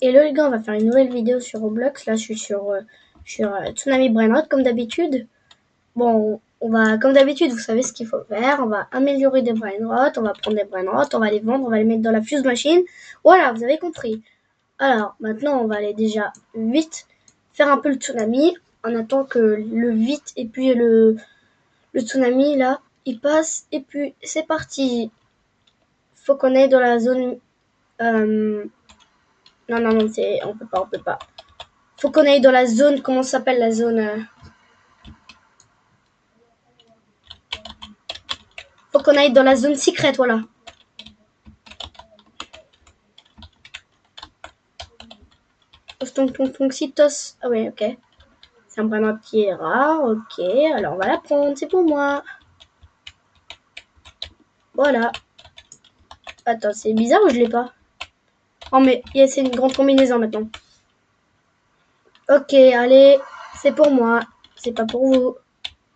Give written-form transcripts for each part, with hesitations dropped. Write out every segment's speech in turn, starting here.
Hello les gars, on va faire une nouvelle vidéo sur Roblox. Là, je suis sur Tsunami Brainrot comme d'habitude. Bon, on va, comme d'habitude, vous savez ce qu'il faut faire. On va améliorer des Brainrot, on va prendre des Brainrot, on va les vendre, on va les mettre dans la fuse machine. Voilà, vous avez compris. Alors, maintenant, on va aller déjà vite faire un peu le tsunami. En attendant que le vite et puis le tsunami, là, il passe. Et puis, c'est parti. Faut qu'on aille dans la zone... Non, on peut pas. Faut qu'on aille dans la zone, comment s'appelle la zone Faut qu'on aille dans la zone secrète, voilà. Citos. Ah ouais, ok. C'est un brainrot qui est rare, ok. Alors on va la prendre, c'est pour moi. Voilà. Attends, c'est bizarre ou je l'ai pas? Oh mais c'est une grande combinaison maintenant. Ok, allez, c'est pour moi. C'est pas pour vous.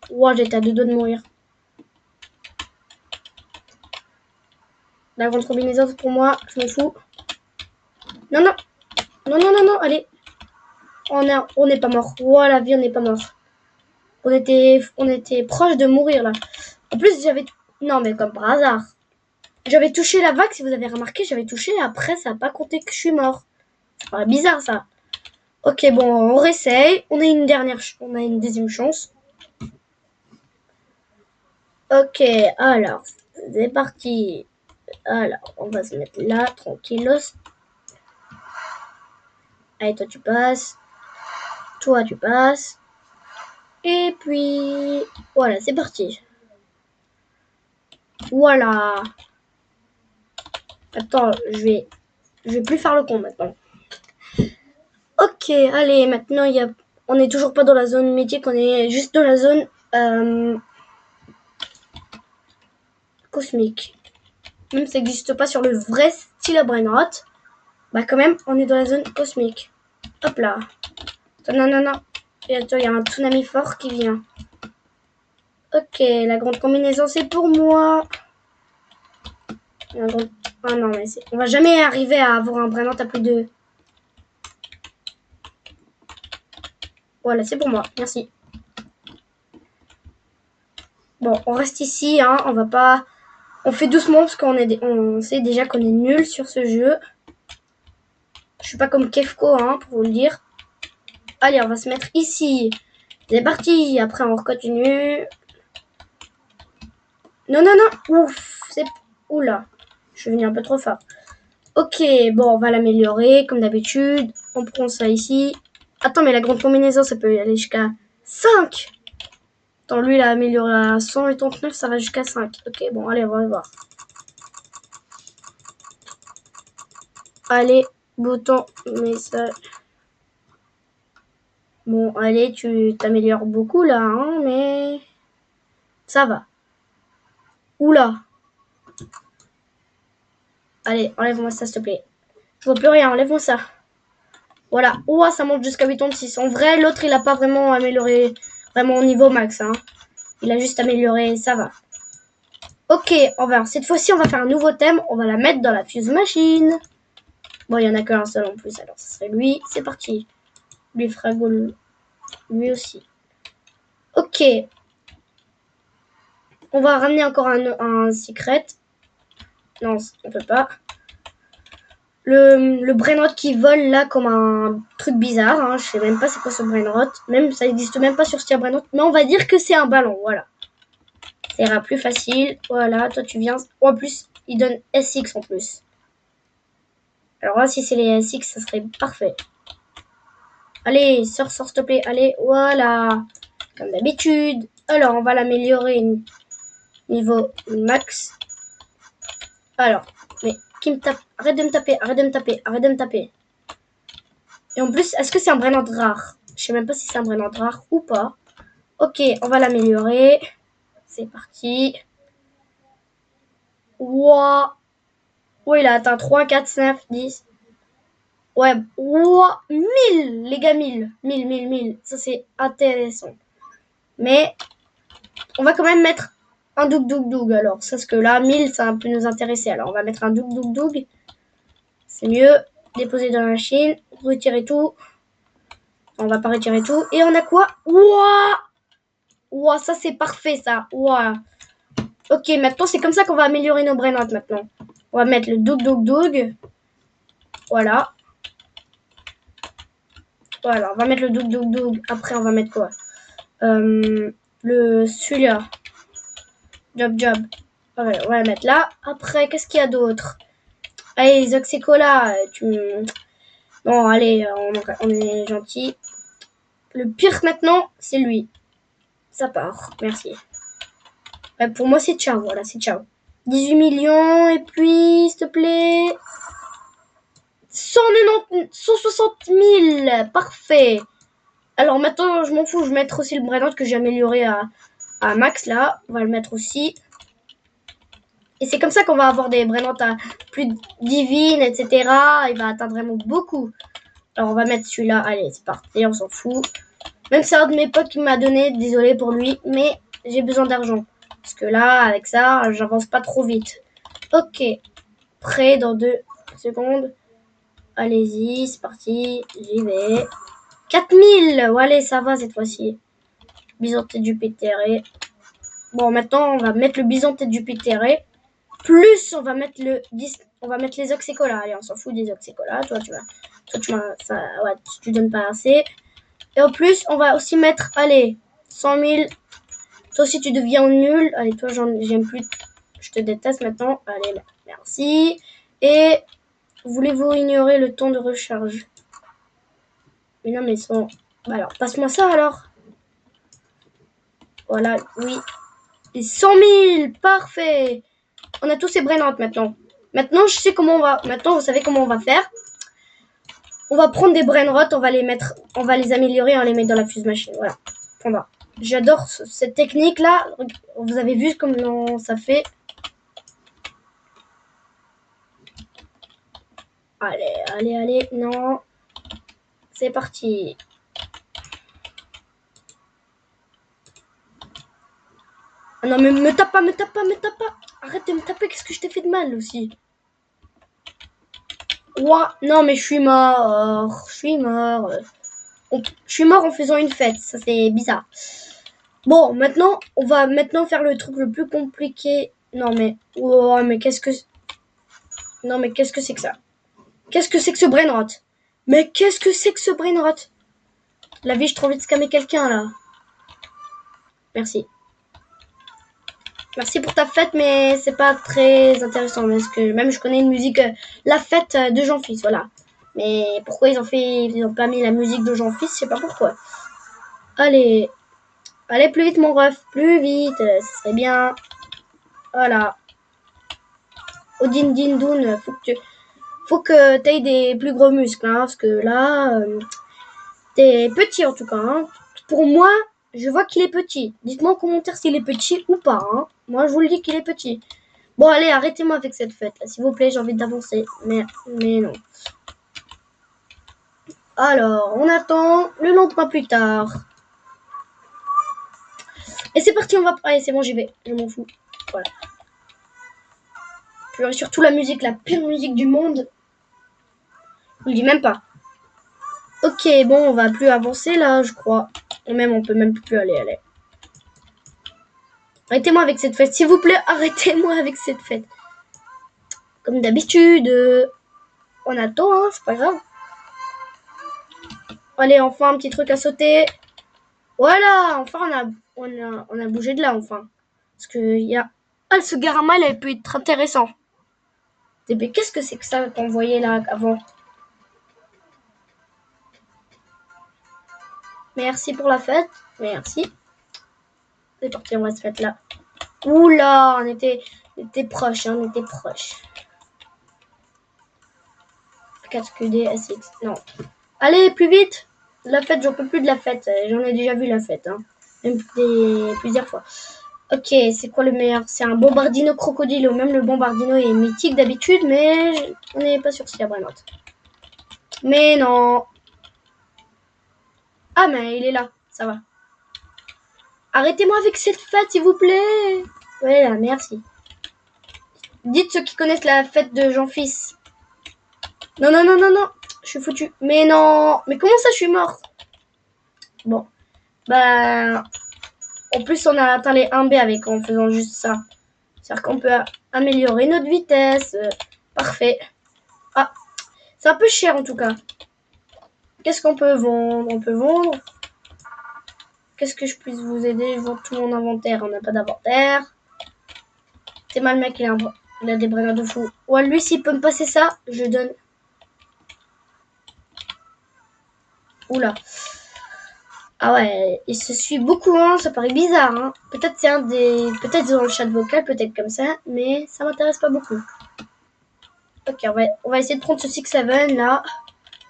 Wow, j'étais à 2 doigts de mourir. La grande combinaison, c'est pour moi. Je m'en fous. Non, non. Non, non, non, non, allez. On n'est pas mort. Voilà, vie, on n'est pas mort. On était proche de mourir, là. En plus, j'avais... Non, mais comme par hasard. J'avais touché la vague, si vous avez remarqué, j'avais touché. Après, ça n'a pas compté que je suis mort. C'est pas bizarre, ça. Ok, bon, on réessaye. On a une deuxième chance. Ok, alors, c'est parti. Alors, on va se mettre là, tranquillos. Allez, toi, tu passes. Toi, tu passes. Et puis, voilà, c'est parti. Voilà. Attends, je vais plus faire le con maintenant. Ok, allez, maintenant, on n'est toujours pas dans la zone mythique, on est juste dans la zone cosmique. Même si ça n'existe pas sur le vrai style Brainrot, bah quand même, on est dans la zone cosmique. Hop là. Attends, non, non, non. Et attends, il y a un tsunami fort qui vient. Ok, la grande combinaison, c'est pour moi. Ah non, mais on va jamais arriver à avoir un Brainrot à plus de... Voilà, c'est pour moi. Merci. Bon, on reste ici, hein. On va pas... On fait doucement parce on sait déjà qu'on est nul sur ce jeu. Je suis pas comme Kefko, hein, pour vous le dire. Allez, on va se mettre ici. C'est parti. Après, on continue. Non, non, non. Ouf. Oula. Je suis venu un peu trop fort. Ok, bon, on va l'améliorer comme d'habitude. On prend ça ici. Attends, mais la grande combinaison, ça peut aller jusqu'à 5. Attends, lui, il a amélioré à 189, ça va jusqu'à 5. Ok, bon, allez, on va voir. Allez, bouton, message. Bon, allez, tu t'améliores beaucoup là, hein, mais ça va. Oula. Allez, enlève-moi ça, s'il te plaît. Je vois plus rien, enlève-moi ça. Voilà. Ouah, ça monte jusqu'à 86. En vrai, l'autre, il a pas vraiment amélioré vraiment au niveau max, hein. Il a juste amélioré, ça va. Ok, cette fois-ci, on va faire un nouveau thème. On va la mettre dans la fuse machine. Bon, il y en a qu'un seul en plus, alors ce serait lui. C'est parti. Lui, Fraggle. Lui aussi. Ok. On va ramener encore un secret. Non, on peut pas. Le brainrot qui vole là comme un truc bizarre, hein. Je sais même pas c'est quoi ce brainrot. Même ça existe même pas sur Steam brainrot. Mais on va dire que c'est un ballon, voilà. Ça ira plus facile. Voilà, toi tu viens. En plus, il donne SX en plus. Alors là, si c'est les SX, ça serait parfait. Allez, sors s'il te plaît. Allez, voilà. Comme d'habitude. Alors, on va l'améliorer niveau max. Alors, mais qui me tape? Arrête de me taper, arrête de me taper, arrête de me taper. Et en plus, est-ce que c'est un brainrot rare? Je sais même pas si c'est un brainrot rare ou pas. Ok, on va l'améliorer. C'est parti. Wouah. Ouais, il a atteint 3, 4, 9, 10. Ouais, wouah. 1000, les gars, 1000. 1000, 1000, 1000. Ça, c'est intéressant. Mais, on va quand même mettre un doug doug doug alors. Parce que là, 1000, ça peut nous intéresser. Alors, on va mettre un doug doug doug. C'est mieux. déposer dans la machine, retirer tout. On va pas retirer tout. Et on a quoi? Ouah! Ouah, ça c'est parfait ça. Ouah. Ok, maintenant c'est comme ça qu'on va améliorer nos brainottes maintenant. On va mettre le doug. Voilà. Voilà, on va mettre le doug. Après, on va mettre quoi? Celui-là. Job. Ouais, on va le mettre là. Après, qu'est-ce qu'il y a d'autre? Allez, les Oxycola, Bon, allez, on est gentil. Le pire maintenant, c'est lui. Ça part, merci. Ouais, pour moi, c'est ciao, voilà, c'est ciao. 18 millions, et puis, s'il te plaît... 160 000, parfait. Alors maintenant, je m'en fous, je vais mettre aussi le brainot que j'ai amélioré à max, là. On va le mettre aussi. Et c'est comme ça qu'on va avoir des brainottes à plus divines, etc. Il va atteindre vraiment beaucoup. Alors on va mettre celui-là, allez, c'est parti, on s'en fout. Même c'est un de mes potes qui m'a donné, désolé pour lui, mais j'ai besoin d'argent. Parce que là, avec ça, j'avance pas trop vite. Ok, prêt dans 2 secondes. Allez-y, c'est parti, j'y vais. 4000, allez, ça va cette fois-ci. Bison tête du pétéré. Bon, maintenant, on va mettre le bison tête du pétéré. Plus, on va mettre les oxycolas. Allez, on s'en fout des oxycolas. Toi, tu donnes pas assez. Et en plus, on va aussi mettre, allez, 100 000. Toi aussi, tu deviens nul. Allez, toi, j'aime plus. Je te déteste maintenant. Allez, merci. Et voulez-vous ignorer le temps de recharge? Mais non, mais son... Alors, passe-moi ça, alors. Voilà, oui. Et 100 000, parfait. On a tous ces brainottes maintenant. Maintenant, je sais comment on va... Maintenant, vous savez comment on va faire. On va prendre des brainrots, on va les améliorer, on les met dans la fuse machine. Voilà. J'adore cette technique-là. Vous avez vu comment ça fait. Allez. Non. C'est parti. Ah non, mais me tape pas. Arrête de me taper, qu'est-ce que je t'ai fait de mal aussi? Ouah, non, mais je suis mort. Je suis mort en faisant une fête. Ça, c'est bizarre. Bon, maintenant, on va faire le truc le plus compliqué. Non, mais... Oh, mais qu'est-ce que... Non, mais qu'est-ce que c'est que ça? Qu'est-ce que c'est que ce brainrot? Mais qu'est-ce que c'est que ce brainrot? La vie, j'ai trop envie de scammer quelqu'un, là. Merci. Merci pour ta fête, mais c'est pas très intéressant. Parce que même je connais une musique... la fête de Jean-Fils, voilà. Mais pourquoi ils ont pas mis la musique de Jean-Fils, je sais pas pourquoi. Allez, plus vite, mon ref. Plus vite, ce serait bien. Voilà. Odin Din Dun, faut que tu aies des plus gros muscles, hein, parce que là, t'es petit en tout cas. Hein. Pour moi, je vois qu'il est petit. Dites-moi en commentaire s'il est petit ou pas. Hein. Moi, je vous le dis qu'il est petit. Bon, allez, arrêtez-moi avec cette fête, là, s'il vous plaît, j'ai envie d'avancer. Mais non. Alors, on attend le lendemain plus tard. Et c'est parti, on va... Allez, c'est bon, j'y vais. Je m'en fous. Voilà. Puis surtout la musique, la pire musique du monde. Je vous le dis même pas. Ok, bon, on va plus avancer là, je crois. Et même, on peut même plus aller. Arrêtez-moi avec cette fête, s'il vous plaît, arrêtez-moi avec cette fête. Comme d'habitude, on attend, hein, c'est pas grave. Allez, enfin, un petit truc à sauter. Voilà, enfin, on a bougé de là, enfin. Parce que il y a... Ah, ce Garama, elle peut être intéressant. Mais qu'est-ce que c'est que ça qu'on voyait là avant? Merci pour la fête. Merci. C'est parti, on va se mettre là. Oula, on était proche, hein, on était proche. 4QD, SX, non. Allez, plus vite. La fête, j'en peux plus de la fête. J'en ai déjà vu la fête, hein. Même plusieurs fois. Ok, c'est quoi le meilleur? C'est un Bombardino Crocodilo. Même le Bombardino est mythique d'habitude, mais on n'est pas sûr s'il y a vraiment. Mais non. Ah, mais il est là. Ça va. Arrêtez-moi avec cette fête, s'il vous plaît. Voilà, merci. Dites ceux qui connaissent la fête de Jean-Fils. Non, non, non, non, non. Je suis foutu. Mais non. Mais comment ça, je suis mort? Bon. Bah... En plus, on a atteint les 1B avec en faisant juste ça. C'est-à-dire qu'on peut améliorer notre vitesse. Parfait. Ah, c'est un peu cher en tout cas. Qu'est-ce qu'on peut vendre? On peut vendre. Qu'est-ce que je puisse vous aider? Je vends tout mon inventaire. On n'a pas d'inventaire. C'est mal, mec. Il a des brenards de fou. Ouais, lui, s'il peut me passer ça, je donne. Oula. Ah ouais, il se suit beaucoup, hein. Ça paraît bizarre, hein. Peut-être c'est un des... Peut-être dans le chat vocal, peut-être comme ça. Mais ça m'intéresse pas beaucoup. Ok, on va essayer de prendre ce 6-7, là.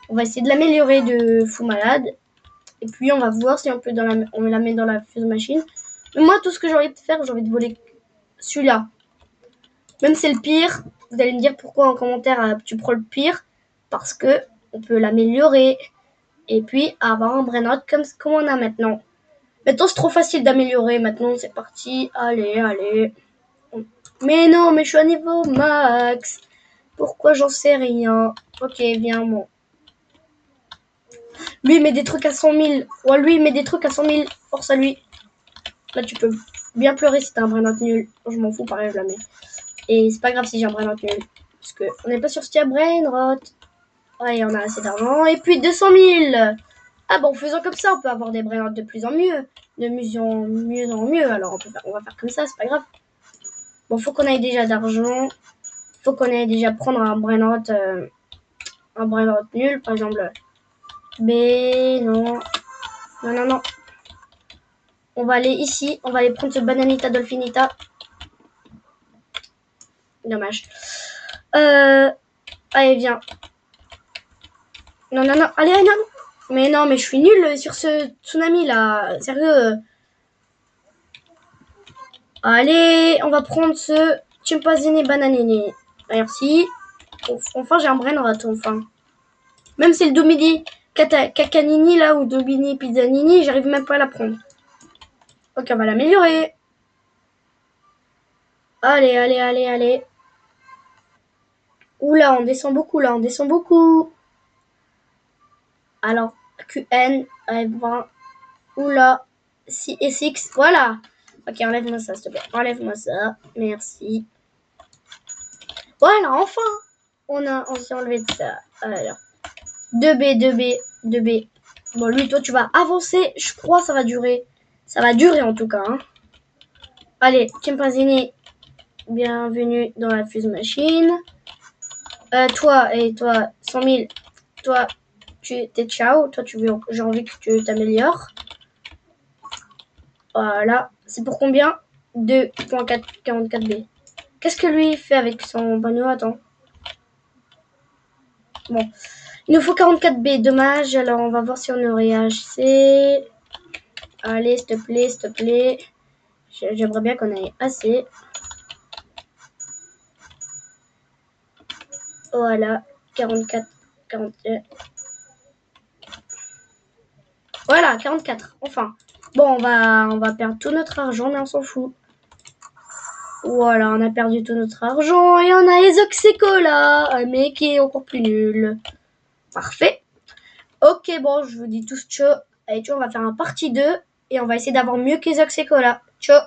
On va essayer de l'améliorer de fou malade. Et puis, on va voir si on peut on la met dans la fuse machine. Mais moi, tout ce que j'ai envie de faire, j'ai envie de voler celui-là. Même si c'est le pire, vous allez me dire pourquoi en commentaire tu prends le pire. Parce que on peut l'améliorer. Et puis, avoir un brainrot comme on a maintenant. Maintenant, c'est trop facile d'améliorer. Maintenant, c'est parti. Allez, allez. Mais non, mais je suis à niveau max. Pourquoi j'en sais rien? Ok, viens, bon. Lui, il met des trucs à 100 000. Ouais, lui, il met des trucs à 100 000. Force à lui. Là, tu peux bien pleurer si t'as un brainrot nul. Je m'en fous, pareil, je la mets. Et c'est pas grave si j'ai un brainrot nul. Parce que on n'est pas sur ce brainrot. Ouais, on a assez d'argent. Et puis 200 000. Ah bon, en faisant comme ça, on peut avoir des brainrots de plus en mieux. De mieux en mieux. Alors, on va faire comme ça, c'est pas grave. Bon, faut qu'on ait déjà d'argent. Faut qu'on ait déjà prendre un brainrot nul, par exemple. B, non. Non, non, non. On va aller ici. On va aller prendre ce Bananita Dolphinita. Dommage. Allez, viens. Non, non, non. Allez, non. Mais non, mais je suis nulle sur ce tsunami, là. Sérieux. Allez, on va prendre ce Chimpanzini Bananini. Merci. Enfin, j'ai un brainrot, enfin. Même si le Domini Cacanini, là, ou Domini Pizzanini, j'arrive même pas à la prendre. Ok, on va l'améliorer. Allez, allez, allez, allez. Oula, on descend beaucoup, là, on descend beaucoup. Alors, QN, F20. Oula, 6 et 6, voilà. Ok, enlève-moi ça, s'il te plaît. Enlève-moi ça, merci. Voilà, enfin, on s'est enlevé de ça. Alors, 2B, 2B, 2B. Bon, lui, toi, tu vas avancer. Je crois que ça va durer. Ça va durer, en tout cas. Hein. Allez, Chimpanzini, bienvenue dans la fuse machine. Toi et toi, 100 000. Toi, t'es ciao. Toi, j'ai envie que tu t'améliores. Voilà. C'est pour combien? 2.44B. Qu'est-ce que lui fait avec son panneau? Attends. Bon. Il nous faut 44B. Dommage. Alors, on va voir si on aurait assez. Allez, s'il te plaît, s'il te plaît. J'aimerais bien qu'on ait assez. Voilà. 44. 41. Voilà, 44. Enfin. Bon, on va perdre tout notre argent, mais on s'en fout. Voilà, on a perdu tout notre argent. Et on a Ezoxecola, mais qui est encore plus nul. Parfait. Ok, bon, je vous dis tous ciao. Allez, tu vois, on va faire un partie 2. Et on va essayer d'avoir mieux qu'Ezoxecola. Ciao.